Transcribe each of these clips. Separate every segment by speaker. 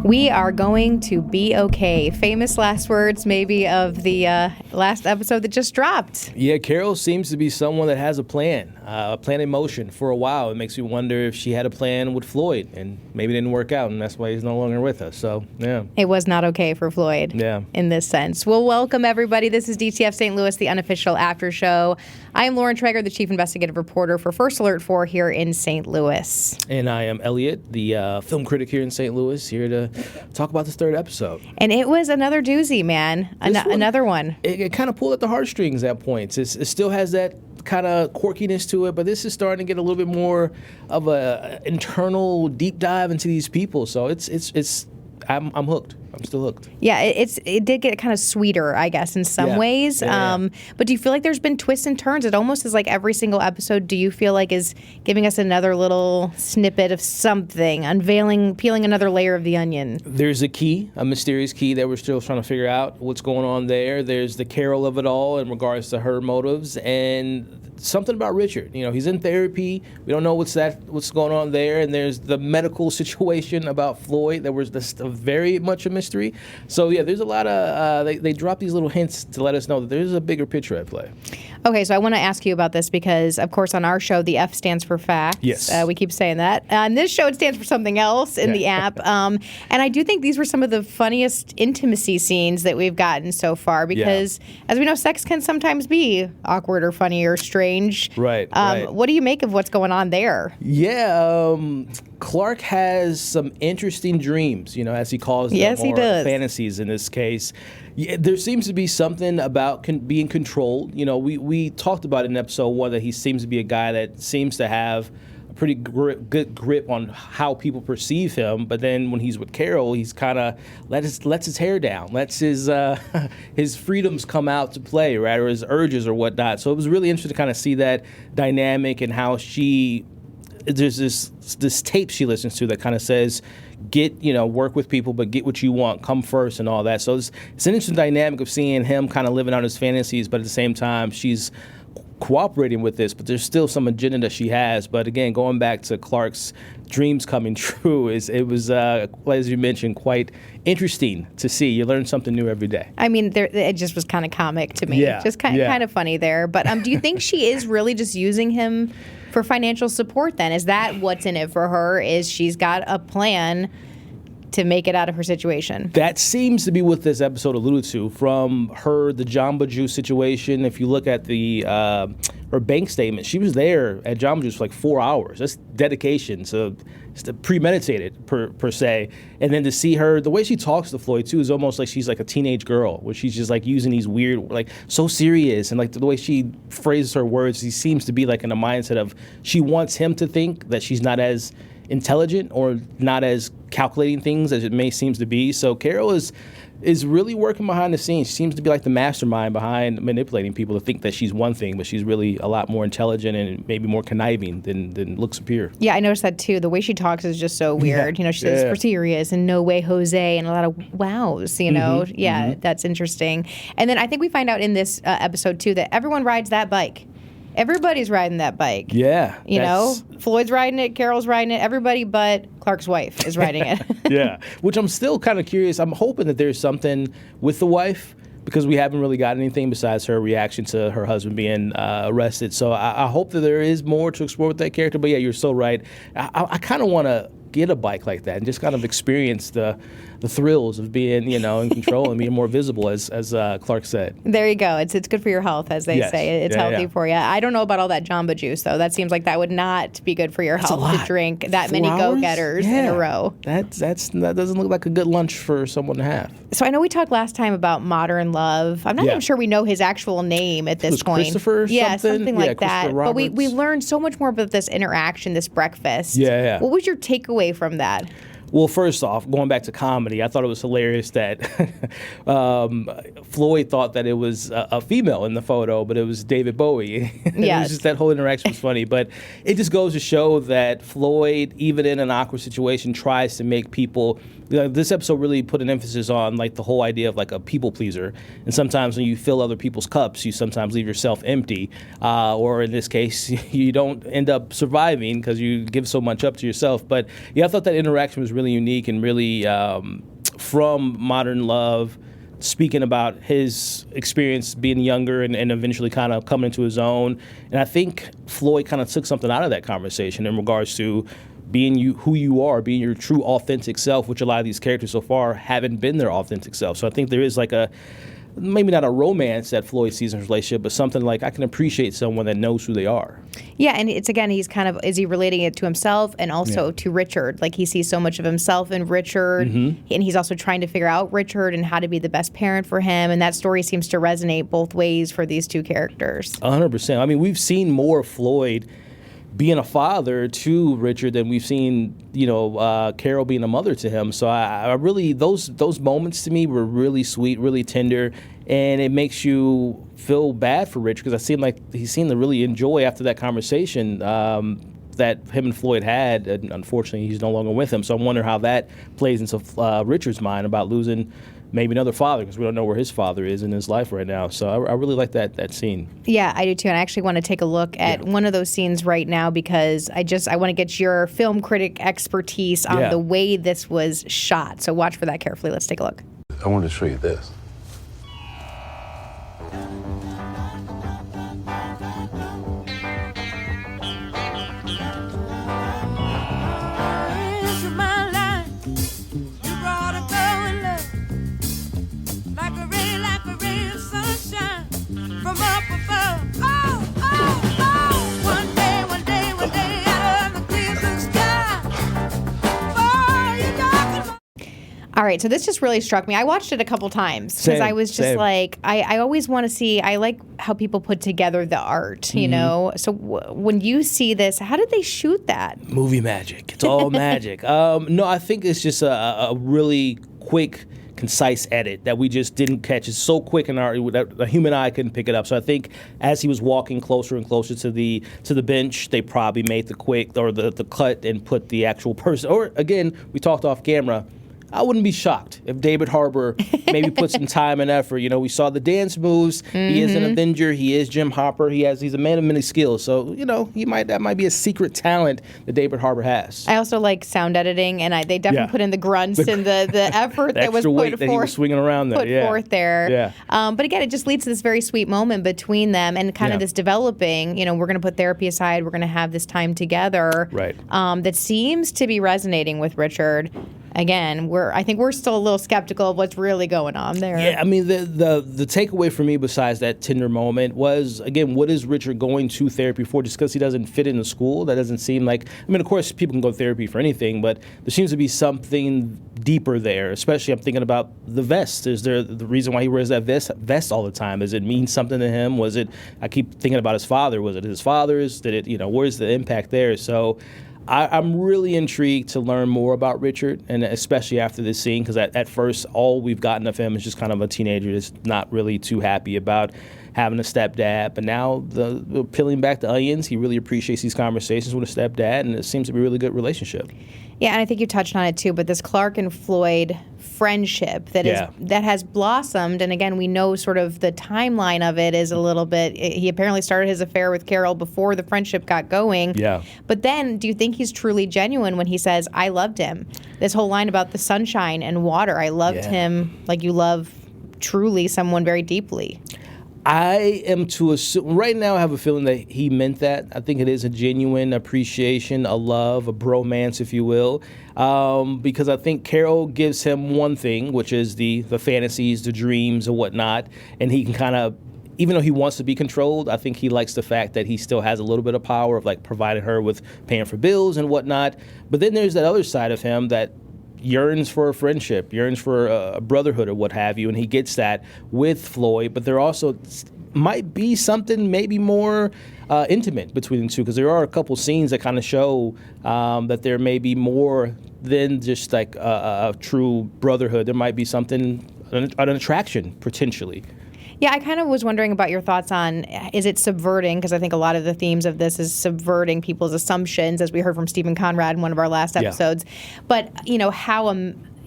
Speaker 1: We are going to be okay. Famous last words, maybe, of the last episode that just dropped.
Speaker 2: Yeah, Carol seems to be someone that has a plan in motion for a while. It makes me wonder if she had a plan with Floyd and maybe it didn't work out, and that's why he's no longer with us. So, yeah.
Speaker 1: It was not okay for Floyd in this sense. Well, welcome, everybody. This is DTF St. Louis, the unofficial after show. I am Lauren Trager, the chief investigative reporter for First Alert 4 here in St. Louis.
Speaker 2: And I am Elliott, the film critic here in St. Louis, here to talk about this third episode.
Speaker 1: And it was another doozy, man. Another one.
Speaker 2: It kind of pulled at the heartstrings at points. It still has that kind of quirkiness to it, but this is starting to get a little bit more of a internal deep dive into these people. So I'm hooked. I'm still hooked.
Speaker 1: Yeah, it did get kind of sweeter, I guess, in some ways. Yeah. But do you feel like there's been twists and turns? It almost is like every single episode, do you feel like is giving us another little snippet of something, peeling another layer of the onion?
Speaker 2: There's a mysterious key that we're still trying to figure out what's going on there. There's the Carol of it all in regards to her motives, and something about Richard. You know, he's in therapy. We don't know what's going on there. And there's the medical situation about Floyd that was very much a mystery. So yeah, there's a lot of they drop these little hints to let us know that there's a bigger picture at play.
Speaker 1: Okay, so I want to ask you about this because, of course, on our show, the F stands for facts.
Speaker 2: Yes.
Speaker 1: We keep saying that. On this show, it stands for something else in the app. And I do think these were some of the funniest intimacy scenes that we've gotten so far because, as we know, sex can sometimes be awkward or funny or strange.
Speaker 2: Right.
Speaker 1: What do you make of what's going on there?
Speaker 2: Yeah, Clark has some interesting dreams, as he calls them.
Speaker 1: Yes, he does.
Speaker 2: Fantasies in this case. Yeah, there seems to be something about being controlled. We talked about in episode 1 that he seems to be a guy that seems to have a pretty good grip on how people perceive him. But then when he's with Carol, he's kind of lets his hair down, lets his freedoms come out to play, right, or his urges or whatnot. So it was really interesting to kind of see that dynamic and how there's this tape she listens to that kind of says, work with people, but get what you want, come first and all that. So it's an interesting dynamic of seeing him kind of living out his fantasies, but at the same time, she's cooperating with this, but there's still some agenda that she has. But again, going back to Clark's dreams coming true, it was, as you mentioned, quite interesting to see. You learn something new every day.
Speaker 1: I mean, it just was kind of comic to me.
Speaker 2: Yeah.
Speaker 1: Just kind of funny there. But do you think she is really just using him for financial support then? Is that what's in it for her, is she's got a plan to make it out of her situation?
Speaker 2: That seems to be what this episode alluded to. From the Jamba Juice situation, if you look at her bank statement, she was there at Jamba Juice for like 4 hours. That's dedication. So it's premeditated per se. And then to see her, the way she talks to Floyd too is almost like she's like a teenage girl, where she's just like using these weird, like so serious, and like the way she phrases her words, she seems to be like in a mindset of she wants him to think that she's not as intelligent or not as calculating things as it may seems to be. So Carol is really working behind the scenes. She seems to be like the mastermind behind manipulating people to think that she's one thing, but she's really a lot more intelligent and maybe more conniving than looks appear.
Speaker 1: Yeah, I noticed that too. The way she talks is just so weird. She says for serious and no way Jose and a lot of wows, That's interesting. And then I think we find out in this episode too that everyone rides that bike. Everybody's riding that bike.
Speaker 2: Yeah.
Speaker 1: Floyd's riding it, Carol's riding it, everybody but Clark's wife is riding it.
Speaker 2: Yeah, which I'm still kind of curious. I'm hoping that there's something with the wife, because we haven't really got anything besides her reaction to her husband being arrested. So I hope that there is more to explore with that character. But yeah, you're so right. I kind of want to get a bike like that and just kind of experience the thrills of being, in control and being more visible, as Clark said.
Speaker 1: There you go. It's good for your health, as they say. It's healthy for you. I don't know about all that Jamba Juice, though. That seems like that would not be good for your health to drink that many go-getters in a row.
Speaker 2: That doesn't look like a good lunch for someone to have.
Speaker 1: So I know we talked last time about Modern Love. I'm not even sure we know his actual name at this point.
Speaker 2: Christopher or something?
Speaker 1: Yeah, something like that.
Speaker 2: But
Speaker 1: we learned so much more about this interaction, this breakfast.
Speaker 2: Yeah.
Speaker 1: What was your takeaway from that?
Speaker 2: Well, first off, going back to comedy, I thought it was hilarious that Floyd thought that it was a female in the photo, but it was David Bowie. It was just, that whole interaction was funny. But it just goes to show that Floyd, even in an awkward situation, tries to make people. This episode really put an emphasis on like the whole idea of like a people pleaser. And sometimes when you fill other people's cups, you sometimes leave yourself empty. Or in this case, you don't end up surviving because you give so much up to yourself. But yeah, I thought that interaction was really unique and really from Modern Love, speaking about his experience being younger and eventually kind of coming into his own. And I think Floyd kind of took something out of that conversation in regards to being who you are, being your true authentic self, which a lot of these characters so far haven't been their authentic self. So I think there is like maybe not a romance that Floyd sees in his relationship, but something like I can appreciate someone that knows who they are.
Speaker 1: Yeah, and it's again, he's kind of, is he relating it to himself and also to Richard? Like he sees so much of himself in Richard, and he's also trying to figure out Richard and how to be the best parent for him, and that story seems to resonate both ways for these two characters. 100%.
Speaker 2: I mean, we've seen more of Floyd being a father to Richard than we've seen, Carol being a mother to him. So I really, those moments to me were really sweet, really tender, and it makes you feel bad for Richard because he seemed to really enjoy after that conversation that him and Floyd had. And unfortunately, he's no longer with him. So I wonder how that plays into Richard's mind about losing maybe another father, because we don't know where his father is in his life right now. So I really like that scene.
Speaker 1: Yeah, I do too. And I actually want to take a look at one of those scenes right now because I want to get your film critic expertise on the way this was shot. So watch for that carefully. Let's take a look.
Speaker 3: I wanted to show you this.
Speaker 1: All right, so this just really struck me. I watched it a couple times because I was just like, I always want to see, I like how people put together the art, you know? So when you see this, how did they shoot that?
Speaker 2: Movie magic. It's all magic. No, I think it's just a really quick, concise edit that we just didn't catch. It's so quick and that a human eye couldn't pick it up. So I think as he was walking closer and closer to the bench, they probably made the cut and put the actual person. Or again, we talked off camera. I wouldn't be shocked if David Harbour maybe put some time and effort. We saw the dance moves. He is an Avenger. He is Jim Hopper. He's a man of many skills. So, that might be a secret talent that David Harbour has.
Speaker 1: I also like sound editing, and they definitely put in the grunts and the effort
Speaker 2: the
Speaker 1: that was
Speaker 2: put forth. He was swinging around there.
Speaker 1: Put forth there.
Speaker 2: Yeah.
Speaker 1: But again, it just leads to this very sweet moment between them and kind of this developing, we're going to put therapy aside. We're going to have this time together.
Speaker 2: Right.
Speaker 1: That seems to be resonating with Richard. Again, I think we're still a little skeptical of what's really going on there.
Speaker 2: Yeah, I mean, the takeaway for me besides that tender moment was, again, what is Richard going to therapy for? Just because he doesn't fit into school? That doesn't seem like, of course, people can go to therapy for anything, but there seems to be something deeper there, especially I'm thinking about the vest. Is there the reason why he wears that vest all the time? Does it mean something to him? Was it, I keep thinking about his father. Was it his father's? Did it, where's the impact there? So I'm really intrigued to learn more about Richard, and especially after this scene, because at first all we've gotten of him is just kind of a teenager that's not really too happy about having a stepdad. But now, the peeling back the onions, he really appreciates these conversations with a stepdad, and it seems to be a really good relationship.
Speaker 1: Yeah, and I think you touched on it too, but this Clark and Floyd friendship that has blossomed, and again, we know sort of the timeline of it is a little bit, he apparently started his affair with Carol before the friendship got going.
Speaker 2: Yeah.
Speaker 1: But then, do you think he's truly genuine when he says, I loved him? This whole line about the sunshine and water, I loved him like you love truly someone very deeply.
Speaker 2: I am to assume, right now I have a feeling that he meant that. I think it is a genuine appreciation, a love, a bromance, if you will, because I think Carol gives him one thing, which is the fantasies, the dreams and whatnot, and he can kind of, even though he wants to be controlled, I think he likes the fact that he still has a little bit of power of like providing her with paying for bills and whatnot. But then there's that other side of him that yearns for a friendship, yearns for a brotherhood or what have you, and he gets that with Floyd. But there also might be something maybe more intimate between the two, because there are a couple scenes that kind of show that there may be more than just like a true brotherhood. There might be something, an attraction potentially.
Speaker 1: Yeah, I kind of was wondering about your thoughts on, is it subverting, because I think a lot of the themes of this is subverting people's assumptions, as we heard from Stephen Conrad in one of our last episodes. But, how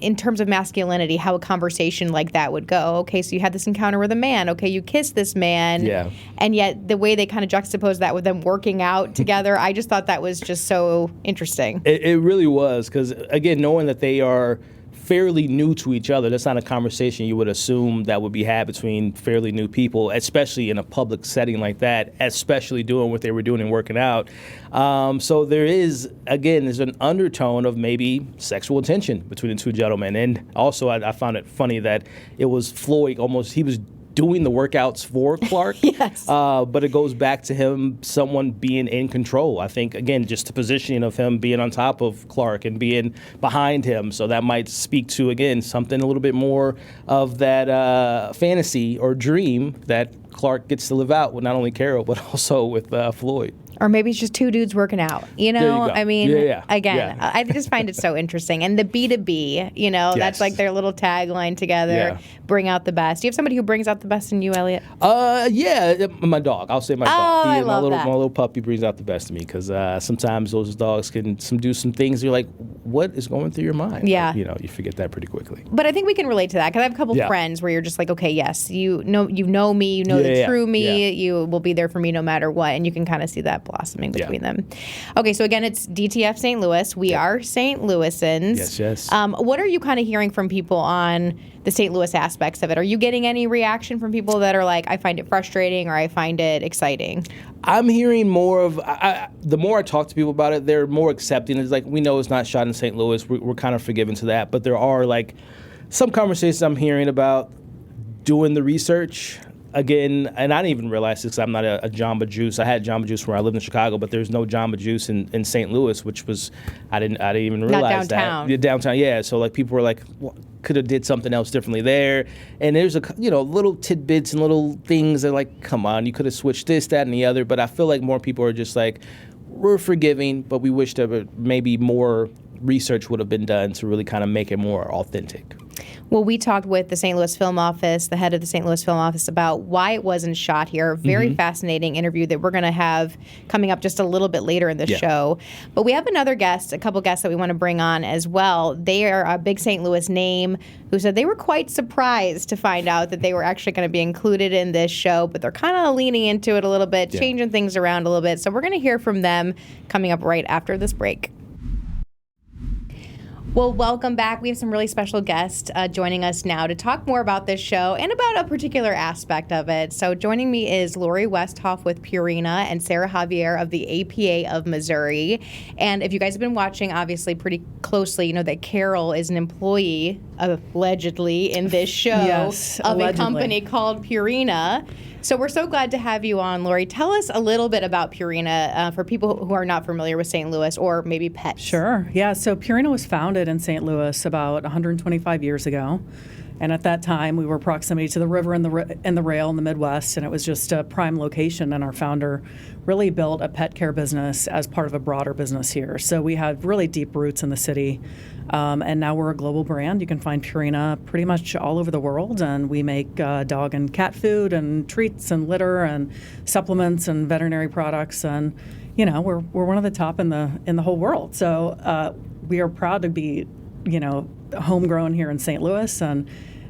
Speaker 1: in terms of masculinity, how a conversation like that would go. Okay, so you had this encounter with a man. Okay, you kissed this man.
Speaker 2: Yeah.
Speaker 1: And yet the way they kind of juxtapose that with them working out together, I just thought that was just so interesting.
Speaker 2: It really was, because, again, knowing that they are fairly new to each other, that's not a conversation you would assume that would be had between fairly new people, especially in a public setting like that, especially doing what they were doing and working out. So there's an undertone of maybe sexual tension between the two gentlemen. And also I found it funny that it was Floyd, he was doing the workouts for Clark.
Speaker 1: Yes.
Speaker 2: But it goes back to someone being in control. I think, again, just the positioning of him being on top of Clark and being behind him. So that might speak to, again, something a little bit more of that fantasy or dream that Clark gets to live out with not only Carol, but also with Floyd.
Speaker 1: Or maybe it's just two dudes working out, you know?
Speaker 2: There you go.
Speaker 1: I mean,
Speaker 2: Yeah.
Speaker 1: I just find it so interesting. And the B2B, you know, that's like their little tagline together, bring out the best. Do you have somebody who brings out the best in you, Elliott?
Speaker 2: Yeah, my dog. I'll say my dog.
Speaker 1: I love that.
Speaker 2: My little puppy brings out the best in me, because sometimes those dogs can do some things you're like, what is going through your mind?
Speaker 1: Yeah.
Speaker 2: Like, you know, you forget that pretty quickly.
Speaker 1: But I think we can relate to that, because I have a couple friends where you're just like, okay, yes, you know me, you know the true me, you will be there for me no matter what, and you can kind of see that blossoming between them. Okay, so again, it's DTF St. Louis. We are St. Louisans.
Speaker 2: Yes.
Speaker 1: What are you kind of hearing from people on the St. Louis aspects of it? Are you getting any reaction from people that are like, I find it frustrating or I find it exciting?
Speaker 2: I'm hearing more of, the more I talk to people about it, they're more accepting. It's like, we know it's not shot in St. Louis. We're kind of forgiving to that. But there are like some conversations I'm hearing about doing the research. Again, and I didn't even realize this because I'm not a Jamba Juice. I had Jamba Juice where I lived in Chicago, but there's no Jamba Juice in St. Louis, which was, I didn't even realize
Speaker 1: not downtown.
Speaker 2: that. Yeah, downtown, yeah. So like people were like, well, could have did something else differently there. And there's little tidbits and little things that like, come on, you could have switched this, that, and the other. But I feel like more people are just like, we're forgiving, but we wish that maybe more research would have been done to really kind of make it more authentic.
Speaker 1: Well, we talked with the St. Louis Film Office, the head of the St. Louis Film Office, about why it wasn't shot here. Very fascinating interview that we're going to have coming up just a little bit later in the show. But we have another guest, a couple guests that we want to bring on as well. They are a big St. Louis name who said they were quite surprised to find out that they were actually going to be included in this show, but they're kind of leaning into it a little bit, changing things around a little bit. So we're going to hear from them coming up right after this break. Well, welcome back. We have some really special guests joining us now to talk more about this show and about a particular aspect of it. So joining me is Lori Westhoff with Purina and Sarah Javier of the APA of Missouri. And if you guys have been watching, obviously, pretty closely, you know that Carol is an employee, allegedly, in this show of a company called Purina. So we're so glad to have you on, Lori. Tell us a little bit about Purina for people who are not familiar with St. Louis or maybe pets.
Speaker 3: Sure. Yeah. So Purina was founded in St. Louis about 125 years ago. And at that time, we were proximity to the river and the rail in the Midwest, and it was just a prime location. And our founder really built a pet care business as part of a broader business here. So we had really deep roots in the city. And now we're a global brand. You can find Purina pretty much all over the world, and we make dog and cat food and treats and litter and supplements and veterinary products. And we're one of the top in the whole world. So we are proud to be homegrown here in St. Louis,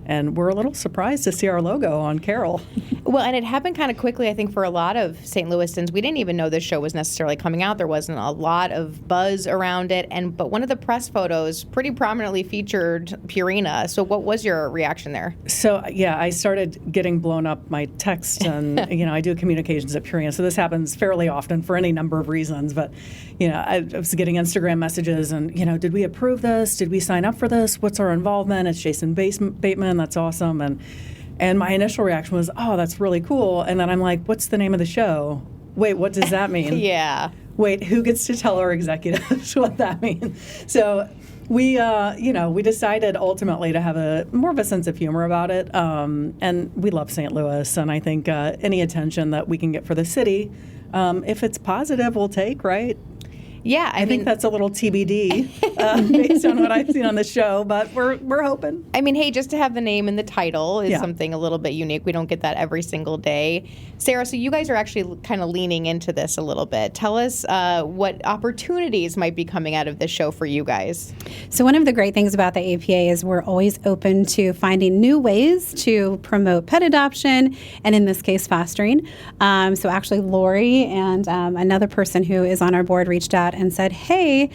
Speaker 3: and we're a little surprised to see our logo on Carol.
Speaker 1: Well, and it happened kind of quickly, I think, for a lot of St. Louisans. We didn't even know this show was necessarily coming out. There wasn't a lot of buzz around it. But one of the press photos pretty prominently featured Purina. So what was your reaction there? So,
Speaker 3: I started getting blown up my text, and, I do communications at Purina. So this happens fairly often for any number of reasons. But, I was getting Instagram messages and, did we approve this? Did we sign up for this? What's our involvement? It's Jason Bateman. That's awesome. And my initial reaction was, oh, that's really cool. And then I'm like, what's the name of the show? Wait, what does that mean?
Speaker 1: Yeah.
Speaker 3: Wait, who gets to tell our executives what that means? So we decided ultimately to have more of a sense of humor about it. And we love St. Louis. And I think any attention that we can get for the city, if it's positive, we'll take, right?
Speaker 1: Yeah,
Speaker 3: I think that's a little TBD based on what I've seen on the show, but we're hoping.
Speaker 1: I mean, hey, just to have the name and the title is something a little bit unique. We don't get that every single day. Sarah, so you guys are actually kind of leaning into this a little bit. Tell us what opportunities might be coming out of this show for you guys.
Speaker 4: So one of the great things about the APA is we're always open to finding new ways to promote pet adoption, and in this case, fostering. So actually, Lori and another person who is on our board reached out and said, hey,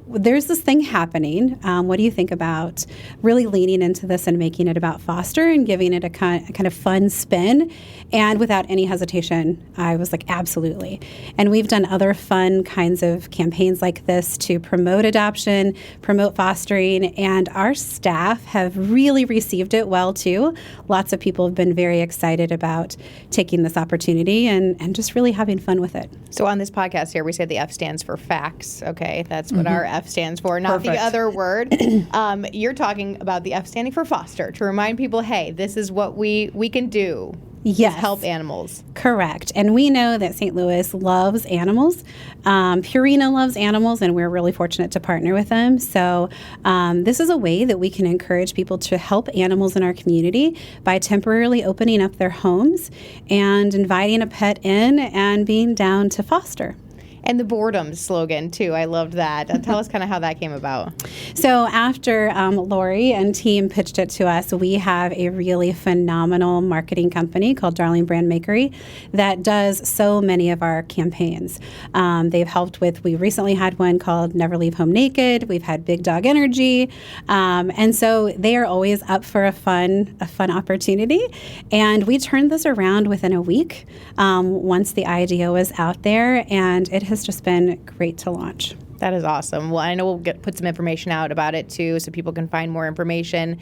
Speaker 4: there's this thing happening. What do you think about really leaning into this and making it about foster and giving it a kind of fun spin? And without any hesitation, I was like, absolutely. And we've done other fun kinds of campaigns like this to promote adoption, promote fostering, and our staff have really received it well, too. Lots of people have been very excited about taking this opportunity and just really having fun with it.
Speaker 1: So on this podcast here, we say the F stands for facts, okay? That's what our F stands for, not
Speaker 3: Perfect.
Speaker 1: the other word. You're talking about the F standing for foster, to remind people, hey, this is what we can do.
Speaker 4: Yes.
Speaker 1: Help animals.
Speaker 4: Correct. And we know that St. Louis loves animals. Purina loves animals, and we're really fortunate to partner with them. So this is a way that we can encourage people to help animals in our community by temporarily opening up their homes and inviting a pet in and being down to foster.
Speaker 1: And the boredom slogan, too. I loved that. Tell us kind of how that came about.
Speaker 4: So after Lori and team pitched it to us, we have a really phenomenal marketing company called Darling Brand Makery that does so many of our campaigns. They've helped with, we recently had one called Never Leave Home Naked. We've had Big Dog Energy. And so they are always up for a fun opportunity. And we turned this around within a week once the idea was out there, and it has just been great to launch.
Speaker 1: That is awesome. Well, I know we'll put some information out about it, too, so people can find more information.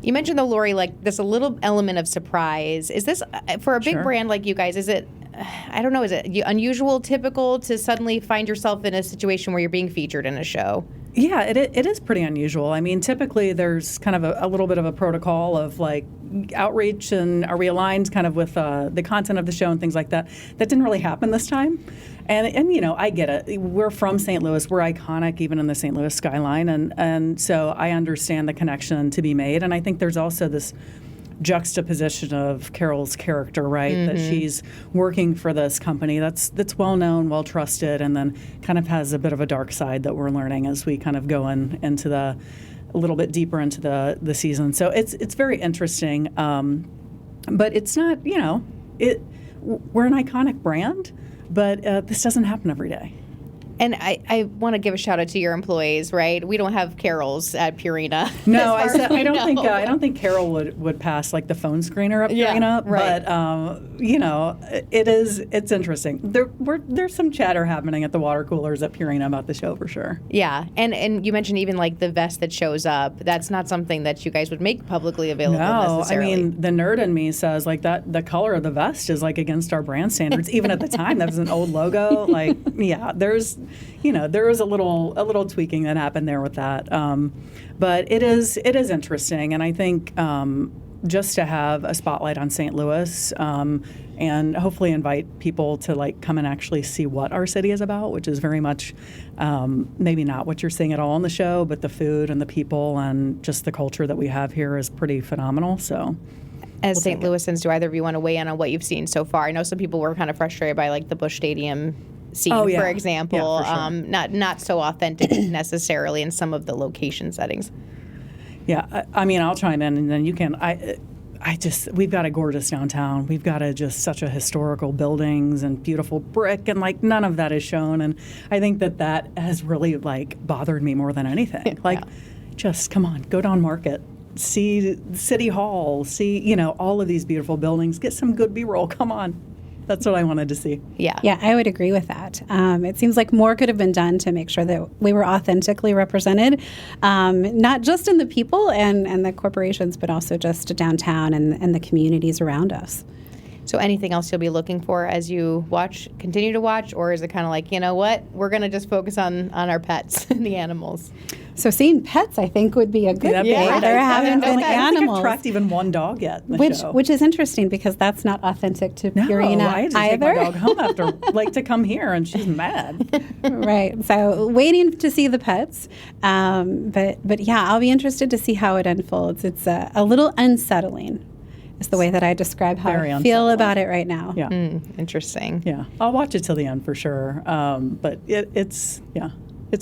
Speaker 1: You mentioned, though, Lori, like there's a little element of surprise. Is this, for a big brand like you guys, is it, I don't know, is it unusual, typical to suddenly find yourself in a situation where you're being featured in a show?
Speaker 3: Yeah, it is pretty unusual. I mean, typically there's kind of a little bit of a protocol of like outreach and are we aligned kind of with the content of the show and things like that. That didn't really happen this time. And you know, I get it. We're from St. Louis. We're iconic even in the St. Louis skyline. And so I understand the connection to be made. And I think there's also this juxtaposition of Carol's character, right? That she's working for this company that's well known, well trusted, and then kind of has a bit of a dark side that we're learning as we kind of go into a little bit deeper into the season. So it's very interesting, but it's not, you know, we're an iconic brand, but this doesn't happen every day.
Speaker 1: And I want to give a shout out to your employees, right? We don't have Carols at Purina.
Speaker 3: No, I don't think Carol would pass like the phone screener at Purina.
Speaker 1: Right.
Speaker 3: But you know, it's interesting. There's some chatter happening at the water coolers at Purina about the show for sure.
Speaker 1: Yeah, and you mentioned even like the vest that shows up. That's not something that you guys would make publicly available necessarily.
Speaker 3: I mean the nerd in me says like that the color of the vest is like against our brand standards. Even at the time, that was an old logo. Like there was a little tweaking that happened there with that. But it is interesting, and I think just to have a spotlight on St. Louis and hopefully invite people to like come and actually see what our city is about, which is very much maybe not what you're seeing at all on the show, but the food and the people and just the culture that we have here is pretty phenomenal. So.
Speaker 1: As St. Louisans, do either of you want to weigh in on what you've seen so far? I know some people were kind of frustrated by like the Busch Stadium scene, for example.
Speaker 3: Yeah, for sure.
Speaker 1: Not so authentic necessarily in some of the location settings.
Speaker 3: Yeah, I mean, I'll chime in, and then you can. We've got a gorgeous downtown. We've got such a historical buildings and beautiful brick, and like none of that is shown. And I think that has really like bothered me more than anything. Like, just come on, go down Market, see City Hall, see all of these beautiful buildings, get some good B-roll. Come on. That's what I wanted to see.
Speaker 4: Yeah, I would agree with that. It seems like more could have been done to make sure that we were authentically represented, not just in the people and the corporations, but also just downtown and the communities around us.
Speaker 1: So anything else you'll be looking for as you continue to watch, or is it kind of like, you know what, we're going to just focus on our pets and the animals?
Speaker 4: So seeing pets, I think, would be a good thing.
Speaker 3: Yeah.
Speaker 4: There haven't been
Speaker 3: I don't think I've
Speaker 4: animals.
Speaker 3: tracked even one dog yet in the show.
Speaker 4: Which is interesting because that's not authentic to Purina
Speaker 3: I had to take
Speaker 4: either.
Speaker 3: my dog home after, to come here, and she's mad.
Speaker 4: Right. So waiting to see the pets. But yeah, I'll be interested to see how it unfolds. It's a little unsettling. Is the way that I describe how
Speaker 3: Very
Speaker 4: I feel
Speaker 3: unsettling.
Speaker 4: about it right now.
Speaker 3: Yeah.
Speaker 1: Interesting.
Speaker 3: Yeah. I'll watch it till the end for sure. But it's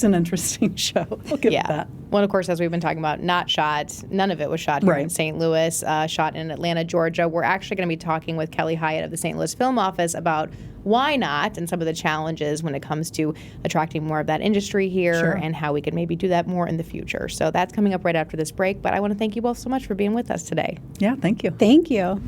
Speaker 3: an interesting show. I'll give it that.
Speaker 1: Well, of course, as we've been talking about, not shot. None of it was shot here in St. Louis, shot in Atlanta, Georgia. We're actually going to be talking with Kelly Hyatt of the St. Louis Film Office about why not and some of the challenges when it comes to attracting more of that industry here and how we could maybe do that more in the future. So that's coming up right after this break. But I want to thank you both so much for being with us today.
Speaker 3: Yeah, thank you.
Speaker 4: Thank you.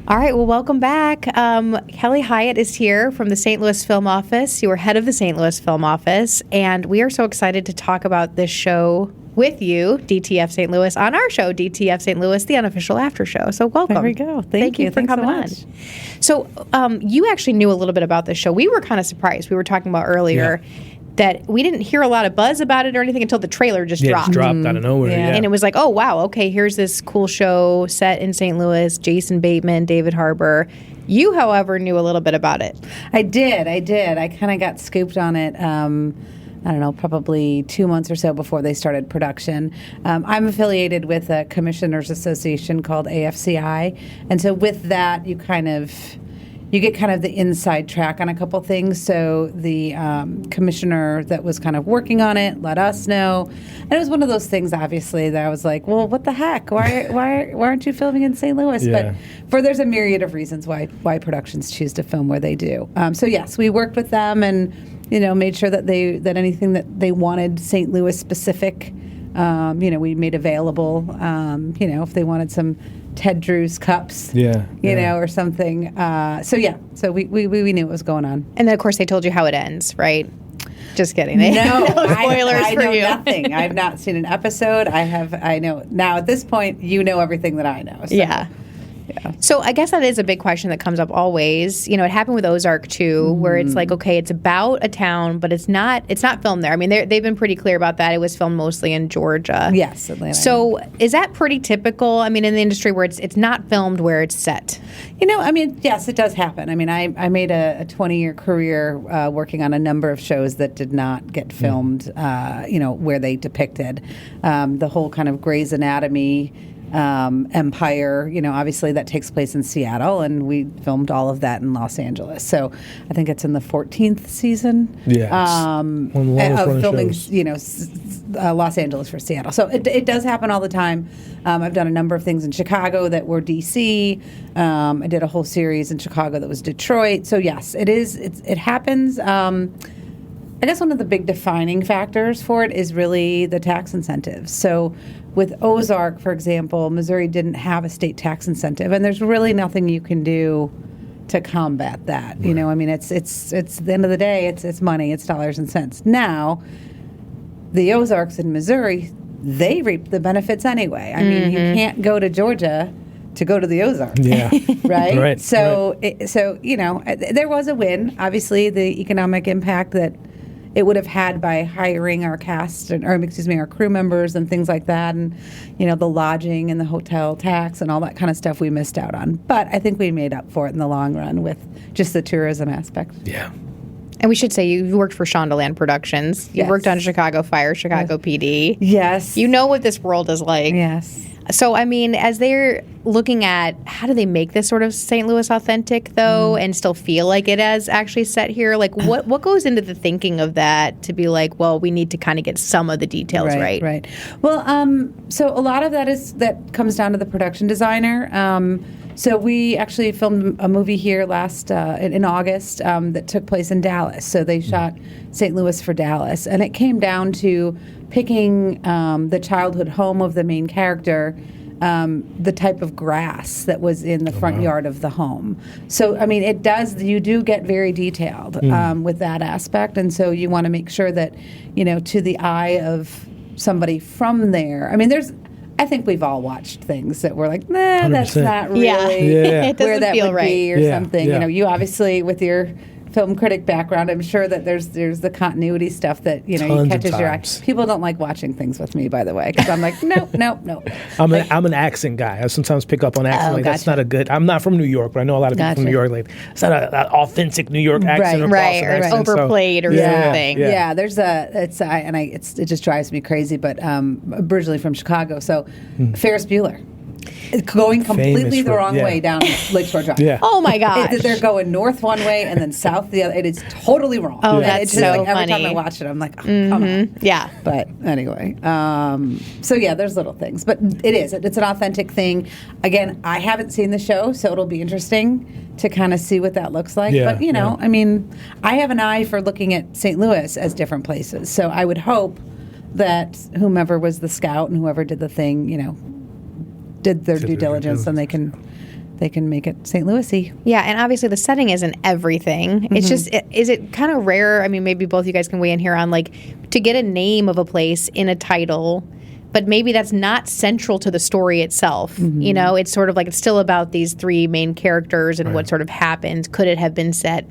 Speaker 1: All right, well, welcome back. Kelly Hyatt is here from the St. Louis Film Office. You are head of the St. Louis Film Office, and we are so excited to talk about this show with you, DTF St. Louis, on our show, DTF St. Louis, the unofficial after show. So welcome.
Speaker 3: There we go. Thank you.
Speaker 1: for
Speaker 3: Thanks so
Speaker 1: coming
Speaker 3: much.
Speaker 1: on. So you actually knew a little bit about this show. We were kind of surprised. We were talking about earlier that we didn't hear a lot of buzz about it or anything until the trailer just dropped.
Speaker 2: It dropped out of nowhere.
Speaker 3: Yeah.
Speaker 2: Yeah.
Speaker 1: And it was like, oh, wow, okay, here's this cool show set in St. Louis, Jason Bateman, David Harbour. You, however, knew a little bit about it.
Speaker 5: I did. I kind of got scooped on it, I don't know, probably 2 months or so before they started production. I'm affiliated with a commissioners association called AFCI. And so with that, you get kind of the inside track on a couple things. So the commissioner that was kind of working on it let us know. And it was one of those things, obviously, that I was like, well, what the heck? Why aren't you filming in St. Louis?
Speaker 2: Yeah.
Speaker 5: But there's a myriad of reasons why productions choose to film where they do. So yes, we worked with them and made sure that anything that they wanted St. Louis specific, we made available. If they wanted some Ted Drew's cups, or something. So we knew what was going on.
Speaker 1: And then, of course, they told you how it ends, right? Just kidding.
Speaker 5: No,
Speaker 1: spoilers
Speaker 5: I
Speaker 1: for
Speaker 5: know
Speaker 1: you.
Speaker 5: nothing. I've not seen an episode. I know now at this point, you know everything that I know. So.
Speaker 1: Yeah. So I guess that is a big question that comes up always. It happened with Ozark too, where it's like, okay, it's about a town, but it's not filmed there. I mean, they've been pretty clear about that. It was filmed mostly in Georgia.
Speaker 5: Yes, Atlanta.
Speaker 1: So is that pretty typical? I mean, in the industry where it's not filmed where it's set.
Speaker 5: Yes, it does happen. I mean, I made a 20-year career working on a number of shows that did not get filmed, where they depicted the whole kind of Grey's Anatomy empire, obviously that takes place in Seattle, and we filmed all of that in Los Angeles. So I think it's in the 14th season of filming, Los Angeles for Seattle. So it does happen all the time. I've done a number of things in Chicago that were DC. I did a whole series in Chicago that was Detroit. So yes, it happens. I guess one of the big defining factors for it is really the tax incentives. So with Ozark, for example, Missouri didn't have a state tax incentive, and there's really nothing you can do to combat that. Right. It's the end of the day, it's money, it's dollars and cents. Now, the Ozarks in Missouri, they reap the benefits anyway. I mean, you can't go to Georgia to go to the Ozarks. Yeah. Right?
Speaker 2: Right.
Speaker 5: So there was a win. Obviously, the economic impact that it would have had by hiring our cast, our crew members and things like that, and the lodging and the hotel tax and all that kind of stuff we missed out on. But I think we made up for it in the long run with just the tourism aspect.
Speaker 2: Yeah.
Speaker 1: And we should say you worked for Shondaland Productions. You worked on Chicago Fire, Chicago PD.
Speaker 5: Yes.
Speaker 1: You know what this world is like.
Speaker 5: Yes.
Speaker 1: So, I mean, as they're looking at how do they make this sort of St. Louis authentic, though, and still feel like it is actually set here, like what goes into the thinking of that to be like, well, we need to kind of get some of the details right?
Speaker 5: Right. Well, so a lot of that comes down to the production designer. So we actually filmed a movie here in August that took place in Dallas. So they shot St. Louis for Dallas, and it came down to picking the childhood home of the main character, the type of grass that was in the front yard of the home. So, I mean, you do get very detailed with that aspect, and so you want to make sure that, to the eye of somebody from there. I mean, I think we've all watched things that we're like, nah, 100%. That's not really
Speaker 1: it
Speaker 5: where
Speaker 1: doesn't
Speaker 5: that
Speaker 1: feel
Speaker 5: would
Speaker 1: right.
Speaker 5: be or something.
Speaker 2: Yeah.
Speaker 5: You obviously, with your film critic background, I'm sure that there's the continuity stuff that you
Speaker 6: Tons of
Speaker 5: catches your eye.
Speaker 6: times.
Speaker 5: People don't like watching things with me, by the way, because I'm like, no.
Speaker 6: I'm an accent guy. I sometimes pick up on accent. Like, that's
Speaker 5: gotcha.
Speaker 6: not a good. I'm not from New York, but I know a lot of people from New York. Like, it's not an authentic New York accent, or
Speaker 1: Right,
Speaker 6: Boston
Speaker 1: or
Speaker 6: accent, so-
Speaker 1: overplayed or something.
Speaker 5: Yeah, there's it just drives me crazy. But originally from Chicago, so Ferris Bueller. Going completely
Speaker 6: Famous
Speaker 5: the
Speaker 6: for-
Speaker 5: wrong
Speaker 6: yeah.
Speaker 5: way down Lakeshore Drive.
Speaker 6: Yeah.
Speaker 1: Oh my gosh.
Speaker 5: They're going north one way and then south the other. It is totally wrong.
Speaker 1: Oh,
Speaker 5: And
Speaker 1: that's
Speaker 5: it's just
Speaker 1: so
Speaker 5: like every time
Speaker 1: funny.
Speaker 5: I watch it, I'm like, oh, come on.
Speaker 1: Yeah.
Speaker 5: But anyway, so yeah, there's little things, but it's an authentic thing. Again, I haven't seen the show, so it'll be interesting to kind of see what that looks like.
Speaker 6: Yeah,
Speaker 5: But I mean, I have an eye for looking at St. Louis as different places, so I would hope that whomever was the scout and whoever did the thing, did their due diligence, and they can make it St. Louis-y.
Speaker 1: Yeah, and obviously the setting isn't everything. It's just, is it kind of rare? I mean, maybe both you guys can weigh in here on like to get a name of a place in a title, but maybe that's not central to the story itself. It's sort of like it's still about these three main characters and what sort of happened. Could it have been set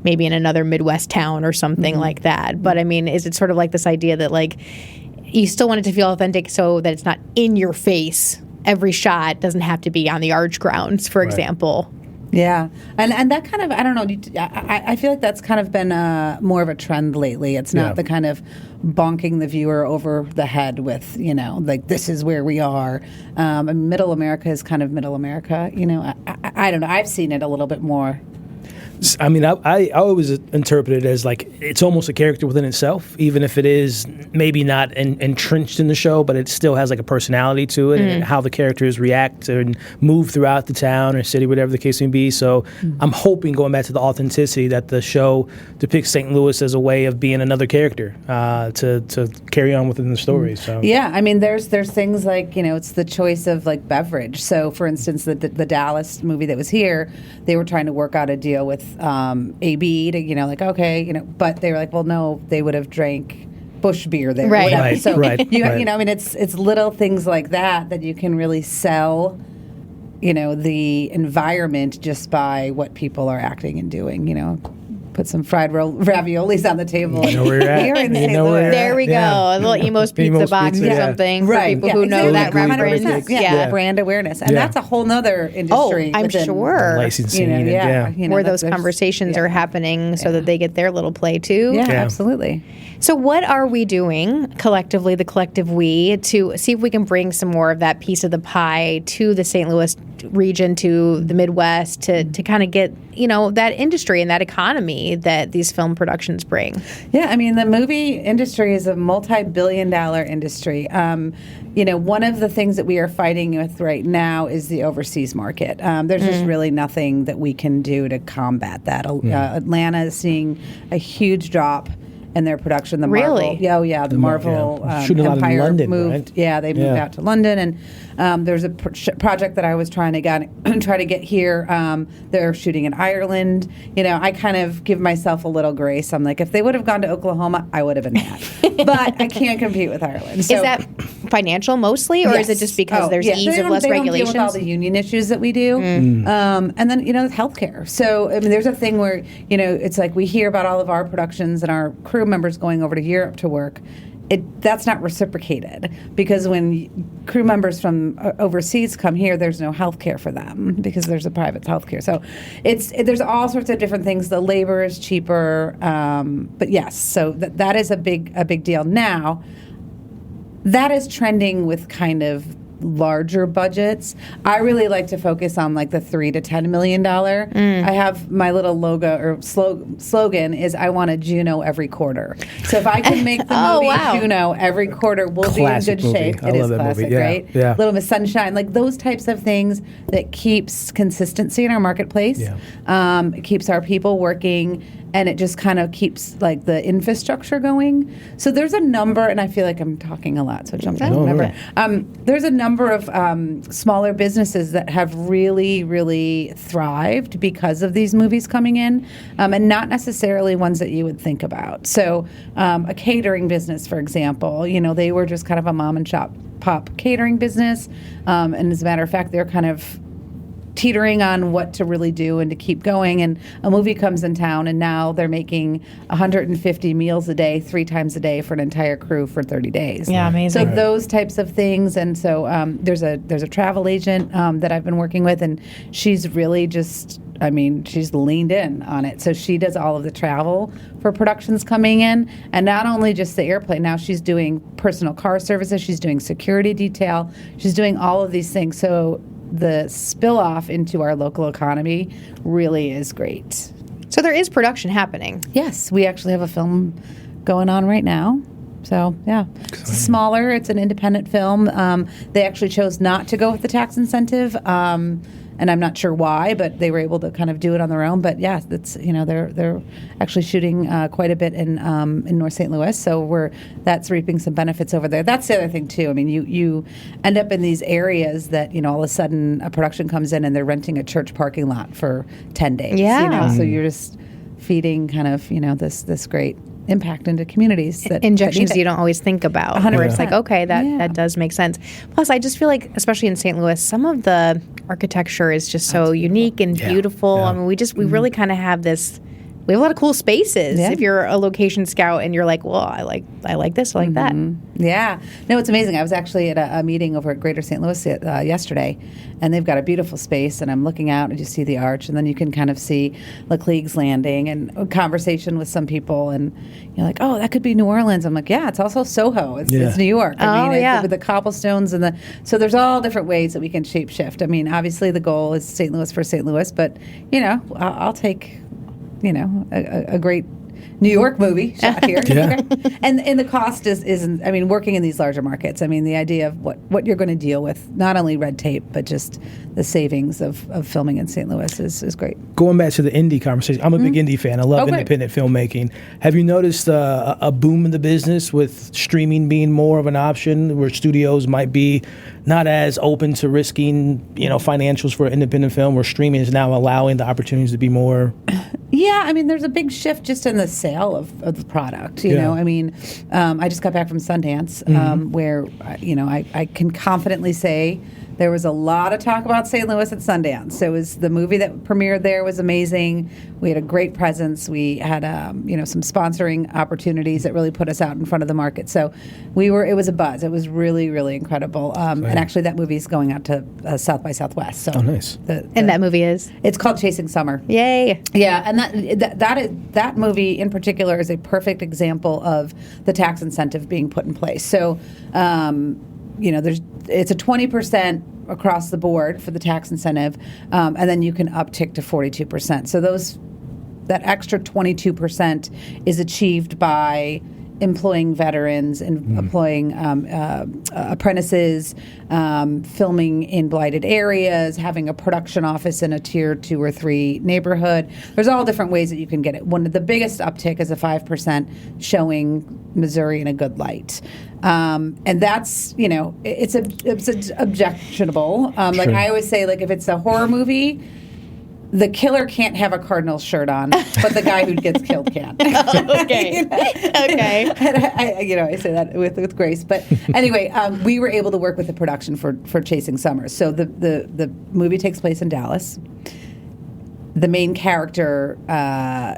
Speaker 1: maybe in another Midwest town or something like that? But I mean, is it sort of like this idea that like you still want it to feel authentic so that it's not in your face? Every shot doesn't have to be on the arch grounds, for example.
Speaker 5: Yeah, and that kind of, I don't know, I feel like that's kind of been more of a trend lately. It's not the kind of bonking the viewer over the head with, like, this is where we are. Middle America is kind of middle America, I don't know. I've seen it a little bit more.
Speaker 6: I mean, I always interpret it as like it's almost a character within itself, even if it is maybe not entrenched in the show, but it still has like a personality to it and how the characters react and move throughout the town or city, whatever the case may be. So I'm hoping, going back to the authenticity, that the show depicts St. Louis as a way of being another character to carry on within the story. So
Speaker 5: yeah, I mean, there's things like it's the choice of like beverage. So for instance, the Dallas movie that was here, they were trying to work out a deal with AB to but they were like, well, no, they would have drank Bush beer there,
Speaker 1: Right.
Speaker 5: whatever.
Speaker 6: Right,
Speaker 5: So
Speaker 6: right, right.
Speaker 5: I mean, it's little things like that you can really sell, the environment just by what people are acting and doing. Put some fried raviolis on the table.
Speaker 6: You know where you're at.
Speaker 5: Here in
Speaker 6: You
Speaker 5: St.
Speaker 6: know where
Speaker 5: Louis.
Speaker 6: you're
Speaker 1: There we go.
Speaker 6: Yeah.
Speaker 1: A little Emo's Pizza
Speaker 6: Emo's
Speaker 1: box
Speaker 6: Pizza,
Speaker 1: or
Speaker 6: yeah.
Speaker 1: something
Speaker 5: Right.
Speaker 1: for people who know that
Speaker 6: exactly.
Speaker 1: reference.
Speaker 5: 100%. Yeah. Brand awareness. And
Speaker 6: Yeah.
Speaker 5: that's a whole nother industry.
Speaker 1: I'm
Speaker 5: within,
Speaker 1: sure.
Speaker 6: Licensing, and
Speaker 1: Where those
Speaker 5: there's-
Speaker 1: conversations are happening so that they get their little play too.
Speaker 5: Yeah,
Speaker 6: Yeah.
Speaker 5: absolutely.
Speaker 1: So what are we doing collectively, the collective we, to see if we can bring some more of that piece of the pie to the St. Louis region, to the Midwest, to kind of get, that industry and that economy that these film productions bring?
Speaker 5: Yeah, I mean, the movie industry is a multi-billion-dollar industry. One of the things that we are fighting with right now is the overseas market. There's just really nothing that we can do to combat that. Atlanta is seeing a huge drop in their production. The
Speaker 1: Really?
Speaker 5: Marvel, the Marvel
Speaker 6: Shooting a lot in
Speaker 5: Empire
Speaker 6: London,
Speaker 5: moved.
Speaker 6: right?
Speaker 5: Yeah, they moved out to London, and there's a project that I was trying to get here. They're shooting in Ireland. I kind of give myself a little grace. I'm like, if they would have gone to Oklahoma, I would have been mad. But I can't compete with Ireland. So,
Speaker 1: Is that financial mostly, or is it
Speaker 5: yes.
Speaker 1: just because there's
Speaker 5: yeah.
Speaker 1: ease
Speaker 5: They
Speaker 1: of less
Speaker 5: don't
Speaker 1: regulations?
Speaker 5: deal with all the union issues that we do. And then, healthcare. So, I mean, there's a thing where, it's like we hear about all of our productions and our crew members going over to Europe to work. That's not reciprocated, because when crew members from overseas come here, there's no health care for them because there's a private health care. So there's all sorts of different things. The labor is cheaper, but yes, so that is a big deal. Now, that is trending with kind of larger budgets. I really like to focus on like the $3 to $10 million. I have my little logo or slogan is I want a Juno every quarter. So if I can make the movie
Speaker 1: wow.
Speaker 5: Juno every quarter, we'll
Speaker 6: Classic
Speaker 5: be in good
Speaker 6: movie.
Speaker 5: shape.
Speaker 6: I
Speaker 5: It
Speaker 6: love
Speaker 5: is
Speaker 6: that
Speaker 5: classic,
Speaker 6: movie. Yeah,
Speaker 5: right?
Speaker 6: yeah.
Speaker 5: Little Miss Sunshine, like those types of things that keeps consistency in our marketplace.
Speaker 6: Yeah.
Speaker 5: It keeps our people working, and it just kind of keeps like the infrastructure going. So there's a number, and I feel like I'm talking a lot, so jump to the number. There's a number of smaller businesses that have really, really thrived because of these movies coming in, and not necessarily ones that you would think about. So a catering business, for example, they were just kind of a mom and pop catering business, and as a matter of fact, they're kind of teetering on what to really do and to keep going. And a movie comes in town, and now they're making 150 meals a day, 3 times a day for an entire crew for 30 days.
Speaker 1: Yeah, amazing.
Speaker 5: So those types of things. And so there's a travel agent that I've been working with, and she's really just, she's leaned in on it. So she does all of the travel for productions coming in, and not only just the airplane. Now she's doing personal car services, she's doing security detail, she's doing all of these things. So the spill off into our local economy really is great.
Speaker 1: So there is production happening.
Speaker 5: Yes, we actually have a film going on right now. So, yeah, it's smaller. It's an independent film. They actually chose not to go with the tax incentive, and I'm not sure why, but they were able to kind of do it on their own. But yeah, that's they're actually shooting quite a bit in North St. Louis, so that's reaping some benefits over there. That's the other thing too. I mean, you end up in these areas that all of a sudden a production comes in and they're renting a church parking lot for 10 days.
Speaker 1: Yeah.
Speaker 5: So you're just feeding kind of this great impact into communities that
Speaker 1: injections you don't always think about.
Speaker 5: 100%.
Speaker 1: Where it's like, okay, that does make sense. Plus, I just feel like, especially in St. Louis, some of the architecture is just so unique and beautiful.
Speaker 6: Yeah.
Speaker 1: I mean, we really kind of have this. We have a lot of cool spaces.
Speaker 5: Yeah.
Speaker 1: If you're a location scout and you're like, well, I like this, I like that.
Speaker 5: Yeah. No, it's amazing. I was actually at a meeting over at Greater St. Louis yesterday, and they've got a beautiful space, and I'm looking out and you see the arch, and then you can kind of see Laclegue's Landing, and a conversation with some people, and you're like, oh, that could be New Orleans. I'm like, yeah, it's also Soho. It's New York. With the cobblestones so there's all different ways that we can shape shift. I mean, obviously the goal is St. Louis for St. Louis, but, I'll take a great New York movie shot here.
Speaker 6: Yeah.
Speaker 5: And the cost isn't, working in these larger markets, the idea of what you're going to deal with, not only red tape, but just the savings of filming in St. Louis is great.
Speaker 6: Going back to the indie conversation, I'm a big indie fan. I love independent filmmaking. Have you noticed a boom in the business with streaming being more of an option, where studios might be not as open to risking, financials for independent film, where streaming is now allowing the opportunities to be more?
Speaker 5: Yeah, there's a big shift just in the sale of the product. I just got back from Sundance, where I can confidently say there was a lot of talk about St. Louis at Sundance. It was the movie that premiered there was amazing. We had a great presence. We had some sponsoring opportunities that really put us out in front of the market. So it was a buzz. It was really, really incredible. And actually, that movie is going out to South by Southwest. So
Speaker 6: nice.
Speaker 1: And that movie is?
Speaker 5: It's called Chasing Summer.
Speaker 1: Yay!
Speaker 5: Yeah, and that movie in particular is a perfect example of the tax incentive being put in place. So, it's a 20% across the board for the tax incentive, and then you can uptick to 42%. So that extra 22% is achieved by employing veterans and employing apprentices, filming in blighted areas, having a production office in a tier 2 or 3 neighborhood. There's all different ways that you can get it. One of the biggest uptick is a 5% showing Missouri in a good light. And that's, it's objectionable. Like I always say, like if it's a horror movie, the killer can't have a Cardinals shirt on, but the guy who gets killed can.
Speaker 1: Okay. Okay.
Speaker 5: And I say that with grace. But anyway, we were able to work with the production for Chasing Summer. So the movie takes place in Dallas. The main character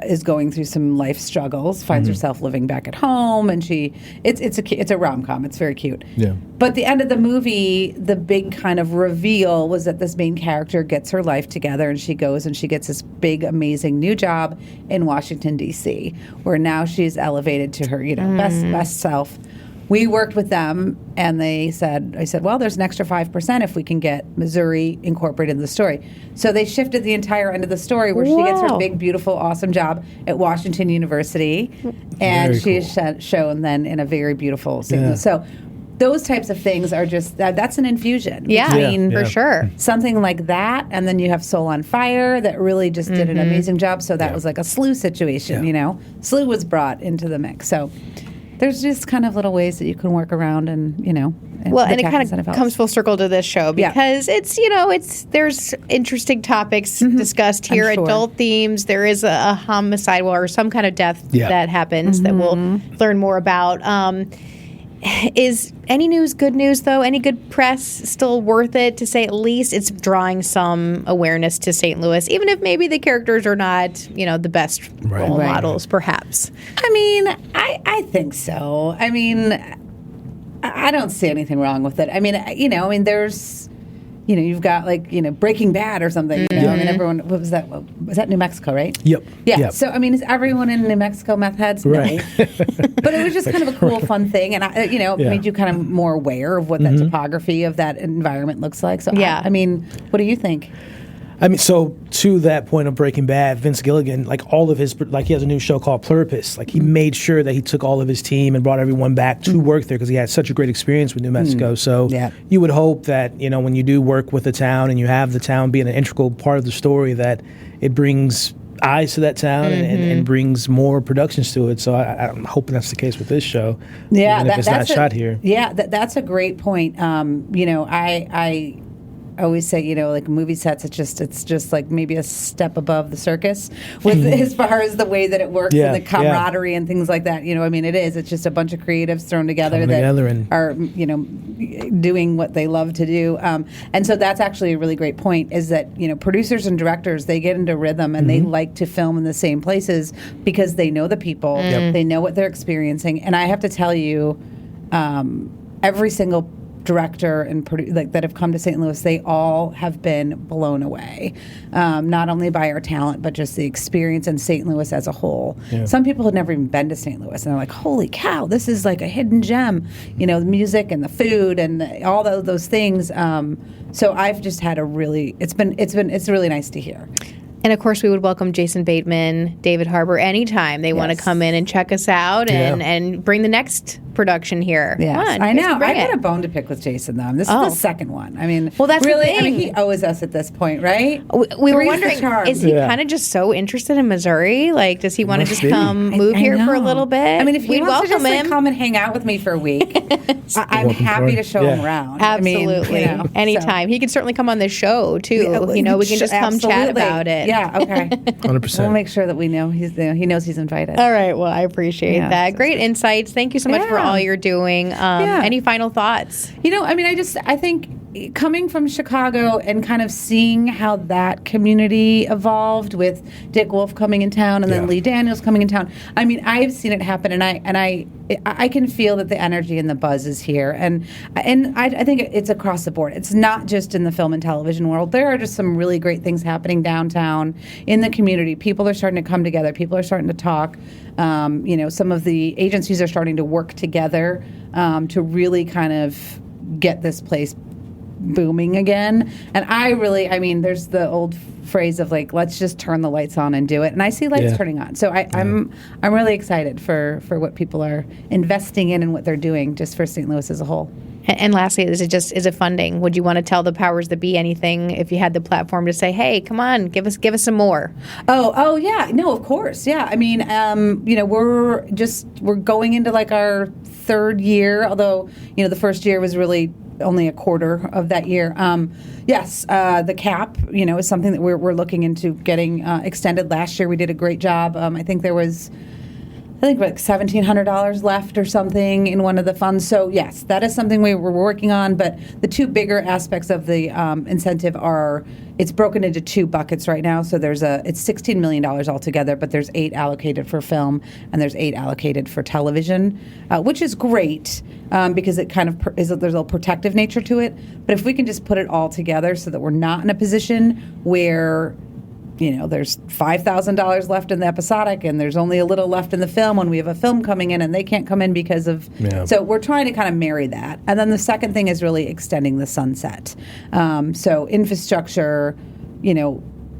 Speaker 5: is going through some life struggles, finds herself living back at home, and it's a rom-com. It's very cute.
Speaker 6: Yeah.
Speaker 5: But at the end of the movie, the big kind of reveal was that this main character gets her life together, and she goes and she gets this big, amazing new job in Washington, D.C., where now she's elevated to her best self. We worked with them, and I said, well, there's an extra 5% if we can get Missouri incorporated in the story. So they shifted the entire end of the story where she gets her big, beautiful, awesome job at Washington University, and she is shown then in a very beautiful St. Louis. So those types of things are just, that's an infusion.
Speaker 1: Yeah, for sure.
Speaker 5: Something like that, and then you have Soul on Fire that really just did an amazing job. So that was like a SLU situation, SLU was brought into the mix. So there's just kind of little ways that you can work around, and
Speaker 1: and it kind of comes full circle to this show because it's there's interesting topics discussed here, adult themes. There is a homicide or some kind of death that happens that we'll learn more about. Is any news good news, though? Any good press still worth it, to say at least it's drawing some awareness to St. Louis, even if maybe the characters are not, the best role models, perhaps?
Speaker 5: I mean, I think so. I mean, I don't see anything wrong with it. I mean, there's... you've got Breaking Bad or something. I mean, everyone. What was that? Was that New Mexico, right?
Speaker 6: Yep.
Speaker 5: Yeah.
Speaker 6: Yep.
Speaker 5: So I mean, is everyone in New Mexico meth heads?
Speaker 6: Right.
Speaker 5: No. But it was just kind of a cool, fun thing, and it made you kind of more aware of what that topography of that environment looks like. So I mean, what do you think?
Speaker 6: I mean, so to that point of Breaking Bad, Vince Gilligan, all of his, he has a new show called Pluribus. He made sure that he took all of his team and brought everyone back to work there because he had such a great experience with New Mexico. So you would hope that, when you do work with the town and you have the town being an integral part of the story, that it brings eyes to that town and brings more productions to it. So I'm hoping that's the case with this show.
Speaker 5: Yeah,
Speaker 6: even if it's not shot here.
Speaker 5: Yeah, that's a great point. I always say, movie sets, it's just like maybe a step above the circus with as far as the way that it works and the camaraderie and things like that. I mean, it is. It's just a bunch of creatives thrown together that are, doing what they love to do. And so that's actually a really great point, is that, producers and directors, they get into rhythm and they like to film in the same places because they know the people, they know what they're experiencing. And I have to tell you, every single director and that have come to St. Louis, they all have been blown away, not only by our talent, but just the experience in St. Louis as a whole. Yeah. Some people had never even been to St. Louis, and they're like, holy cow, this is like a hidden gem, the music and the food and all those things. So I've just had it's really nice to hear.
Speaker 1: And of course, we would welcome Jason Bateman, David Harbour anytime they want to come in and check us out and bring the next production here.
Speaker 5: Yes, I know. I got a bone to pick with Jason, though. This is the second one. I mean,
Speaker 1: that's
Speaker 5: really,
Speaker 1: the thing.
Speaker 5: I mean, he owes us at this point, right?
Speaker 1: We were wondering, is he kind of just so interested in Missouri? Does he want to just come move here for a little bit?
Speaker 5: I mean, if he wants to just come and hang out with me for a week, I'm happy to show him around.
Speaker 1: Absolutely. I mean, anytime. He can certainly come on this show, too. We can just come chat about it.
Speaker 5: Yeah, okay.
Speaker 6: 100%.
Speaker 5: We'll make sure that we know he knows he's invited.
Speaker 1: All right. Well, I appreciate that. Great insights. Thank you so much for all you're doing. Any final thoughts?
Speaker 5: I think coming from Chicago and kind of seeing how that community evolved with Dick Wolf coming in town and then Lee Daniels coming in town. I mean, I've seen it happen, and I can feel that the energy and the buzz is here, and I think it's across the board. It's not just in the film and television world. There are just some really great things happening downtown in the community. People are starting to come together. People are starting to talk. Some of the agencies are starting to work together to really kind of get this place booming again. And there's the old phrase of let's just turn the lights on and do it. And I see lights turning on. So I'm really excited for what people are investing in and what they're doing just for St. Louis as a whole.
Speaker 1: And lastly, is it funding? Would you want to tell the powers that be anything if you had the platform to say, hey, come on, give us some more?
Speaker 5: Oh yeah. No, of course. Yeah. I mean, we're going into our third year, although, the first year was really only a quarter of that year. Yes, the cap, is something that we're looking into getting extended. Last year we did a great job. I think there was $1,700 left or something in one of the funds. So yes, that is something we were working on. But the two bigger aspects of the incentive are, it's broken into two buckets right now. So it's $16 million altogether, but there's 8 allocated for film and there's 8 allocated for television, which is great because it kind of there's a little protective nature to it. But if we can just put it all together so that we're not in a position where there's $5,000 left in the episodic and there's only a little left in the film when we have a film coming in and they can't come in because of... Yeah. So we're trying to kind of marry that. And then the second thing is really extending the sunset. So infrastructure,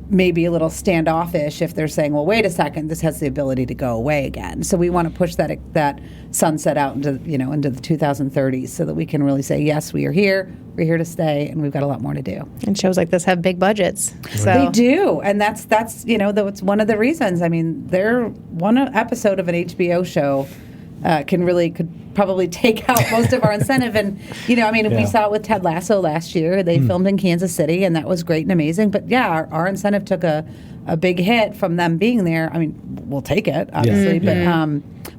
Speaker 5: maybe a little standoffish if they're saying, well, wait a second, this has the ability to go away again. So we want to push that sunset out into the 2030s so that we can really say, yes, we are here, we're here to stay, and we've got a lot more to do.
Speaker 1: And shows like this have big budgets. So.
Speaker 5: They do, and that's that's one of the reasons. I mean, they're one episode of an HBO show could probably take out most of our incentive. And, we saw it with Ted Lasso last year. They filmed in Kansas City, and that was great and amazing. But, yeah, our incentive took a big hit from them being there. I mean, we'll take it, obviously.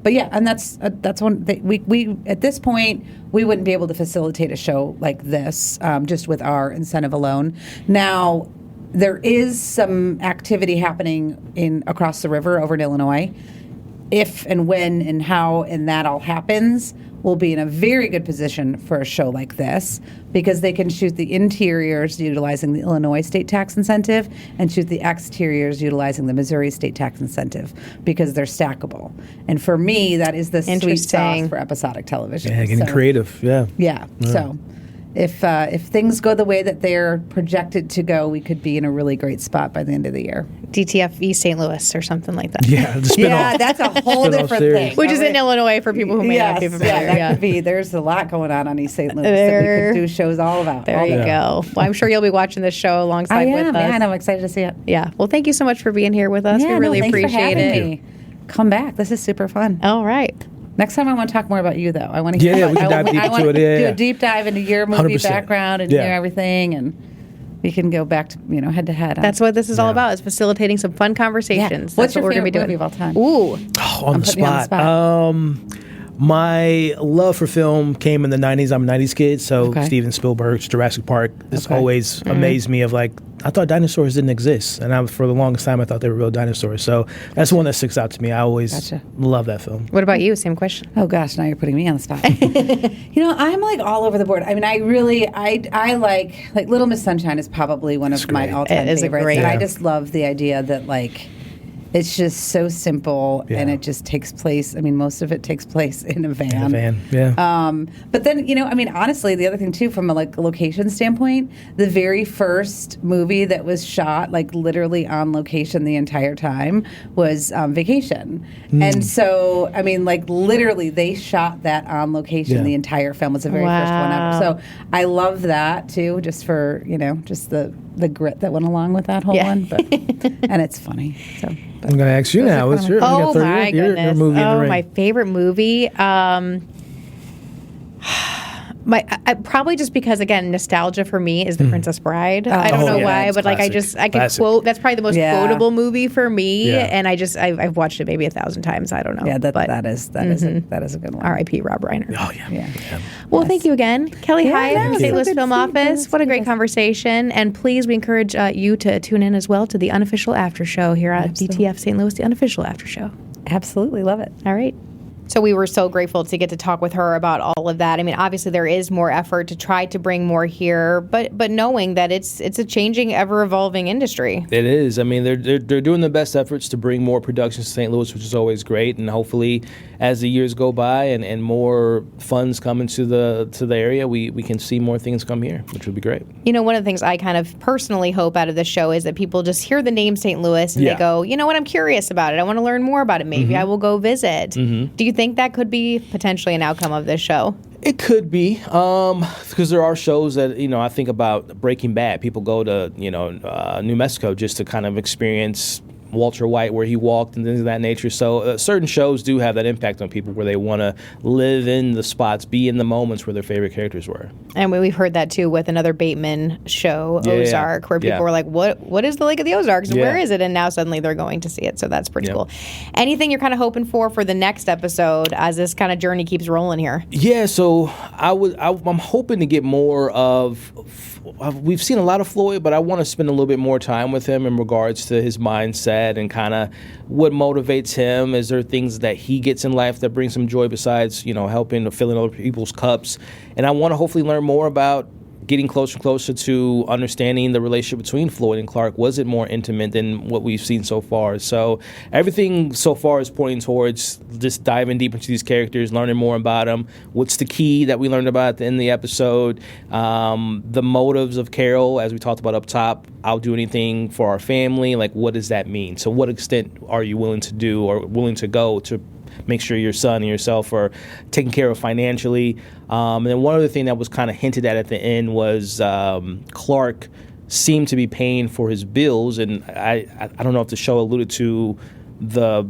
Speaker 5: But yeah, and that's one thing. We at this point we wouldn't be able to facilitate a show like this just with our incentive alone. Now, there is some activity happening across the river over in Illinois. If and when and how and that all happens, we'll be in a very good position for a show like this because they can shoot the interiors utilizing the Illinois state tax incentive and shoot the exteriors utilizing the Missouri state tax incentive because they're stackable. And for me, that is the sweet sauce for episodic television.
Speaker 6: Yeah, getting creative.
Speaker 5: Yeah. So if things go the way that they're projected to go, we could be in a really great spot by the end of the year.
Speaker 1: DTF St. Louis or something like that.
Speaker 6: Yeah, the spin-off.
Speaker 5: Yeah, that's a whole different thing.
Speaker 1: Which is in Illinois for people who may not be familiar.
Speaker 5: Yeah, that could be. There's a lot going on East St. Louis that we could do shows all about.
Speaker 1: There you go. Well, I'm sure you'll be watching this show alongside with us.
Speaker 5: And I'm excited to see it.
Speaker 1: Yeah. Well, thank you so much for being here with us. We really appreciate it.
Speaker 5: Come back. This is super fun.
Speaker 1: All right.
Speaker 5: Next time I want to talk more about you, though. I want to hear
Speaker 6: we can dive deep into it.
Speaker 5: Do a deep dive into your movie
Speaker 6: 100%.
Speaker 5: background and hear everything, and we can go back to head to head.
Speaker 1: That's what this is all about: is facilitating some fun conversations.
Speaker 5: Yeah. What's
Speaker 1: That's
Speaker 5: your
Speaker 1: what we're going to
Speaker 5: favorite
Speaker 1: be doing.
Speaker 5: movie of all time?
Speaker 1: Ooh,
Speaker 6: On the spot. My love for film came in the 90s. I'm a 90s kid, so Steven Spielberg's Jurassic Park has always amazed me of like, I thought dinosaurs didn't exist. And for the longest time, I thought they were real dinosaurs. So that's one that sticks out to me. I always love that film.
Speaker 1: What about you? Same question.
Speaker 5: Oh, gosh, now you're putting me on the spot. I'm like all over the board. I mean, I like Little Miss Sunshine is probably one of my all-time favorites. And I just love the idea that, like, it's just so simple, and it just takes place. I mean, most of it takes place in a van. But then, honestly, the other thing too, from a location standpoint, the very first movie that was shot literally on location the entire time was Vacation. And so, literally, they shot that on location. The entire film was the very first one ever. So I love that too, just for just the grit that went along with that whole one. But and it's funny. So.
Speaker 6: I'm going to ask you now. What's your
Speaker 1: goodness.
Speaker 6: Your movie in the ring?
Speaker 1: My favorite movie. Probably just because, again, nostalgia for me is The Princess Bride. I don't know why, but
Speaker 6: classic.
Speaker 1: I can quote. That's probably the most quotable movie for me, and I've watched it maybe 1,000 times. I don't know.
Speaker 5: Yeah, that is a good one.
Speaker 1: R.I.P. Rob Reiner.
Speaker 6: Oh yeah.
Speaker 1: Well, thank you again, Kelly Hyatt, St. Louis
Speaker 5: good
Speaker 1: Film
Speaker 5: to see you.
Speaker 1: Office. What a great conversation! And please, we encourage you to tune in as well to the unofficial after show here at DTF St. Louis, the unofficial after show.
Speaker 5: Absolutely love it.
Speaker 1: All right. So we were so grateful to get to talk with her about all of that. I mean, obviously there is more effort to try to bring more here, but knowing that it's a changing, ever-evolving industry.
Speaker 2: It is. I mean, they're doing the best efforts to bring more productions to St. Louis, which is always great. And hopefully, as the years go by and more funds come into the area, we can see more things come here, which would be great.
Speaker 1: One of the things I kind of personally hope out of this show is that people just hear the name St. Louis and they go, you know what, I'm curious about it. I want to learn more about it. Maybe I will go visit. Do you think that could be potentially an outcome of this show?
Speaker 2: It could be, because there are shows that, I think about Breaking Bad. People go to, New Mexico just to kind of experience Walter White, where he walked, and things of that nature. So certain shows do have that impact on people where they want to live in the spots, be in the moments where their favorite characters were.
Speaker 1: And we've heard that too with another Bateman show, Ozark, where people were like, what is the Lake of the Ozarks? Where is it? And now suddenly they're going to see it. So that's pretty cool. Anything you're kind of hoping for the next episode as this kind of journey keeps rolling here? Yeah,
Speaker 2: so I'm hoping to get more of... We've seen a lot of Floyd, but I want to spend a little bit more time with him in regards to his mindset and kind of what motivates him. Is there things that he gets in life that brings him joy besides, helping to fill in other people's cups? And I want to hopefully learn more about getting closer and closer to understanding the relationship between Floyd and Clark. Was it more intimate than what we've seen so far? So everything so far is pointing towards just diving deep into these characters, learning more about them. What's the key that we learned about at the end of the episode? The motives of Carol, as we talked about up top. I'll do anything for our family. Like, what does that mean? So what extent are you willing to do or willing to go to make sure your son and yourself are taken care of financially? And then one other thing that was kind of hinted at the end was Clark seemed to be paying for his bills, and I don't know if the show alluded to the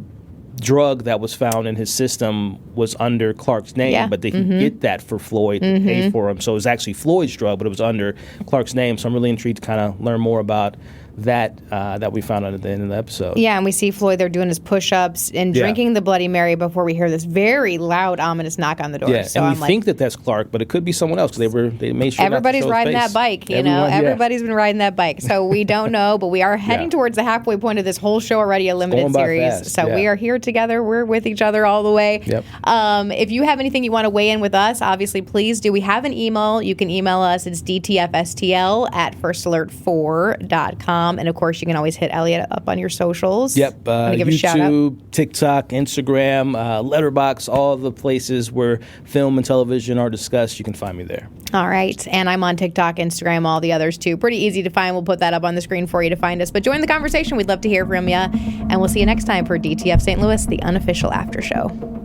Speaker 2: drug that was found in his system was under Clark's name, but they could get that for Floyd and pay for him. So it was actually Floyd's drug, but it was under Clark's name. So I'm really intrigued to kind of learn more about that we found out at the end of the episode.
Speaker 1: Yeah, and we see Floyd there doing his push-ups and drinking the Bloody Mary before we hear this very loud, ominous knock on the door.
Speaker 2: Yeah,
Speaker 1: so
Speaker 2: and
Speaker 1: I'm
Speaker 2: we
Speaker 1: like,
Speaker 2: think that that's Clark, but it could be someone else because they made sure
Speaker 1: everybody's
Speaker 2: not to show
Speaker 1: riding
Speaker 2: his
Speaker 1: that
Speaker 2: face.
Speaker 1: bike,
Speaker 2: Everyone, yeah.
Speaker 1: Everybody's been riding that bike. So we don't know, but we are heading towards the halfway point of this whole show already, a limited
Speaker 2: going by
Speaker 1: series.
Speaker 2: fast,
Speaker 1: So we are here together. We're with each other all the way.
Speaker 2: Yep.
Speaker 1: If you have anything you want to weigh in with us, obviously, please do. We have an email. You can email us. It's dtfstl@firstalert4.com. And, of course, you can always hit Elliott up on your socials.
Speaker 2: Yep.
Speaker 1: Give a shout out.
Speaker 2: YouTube, TikTok, Instagram, Letterboxd, all the places where film and television are discussed. You can find me there.
Speaker 1: All right. And I'm on TikTok, Instagram, all the others, too. Pretty easy to find. We'll put that up on the screen for you to find us. But join the conversation. We'd love to hear from you. And we'll see you next time for DTF St. Louis, the unofficial after show.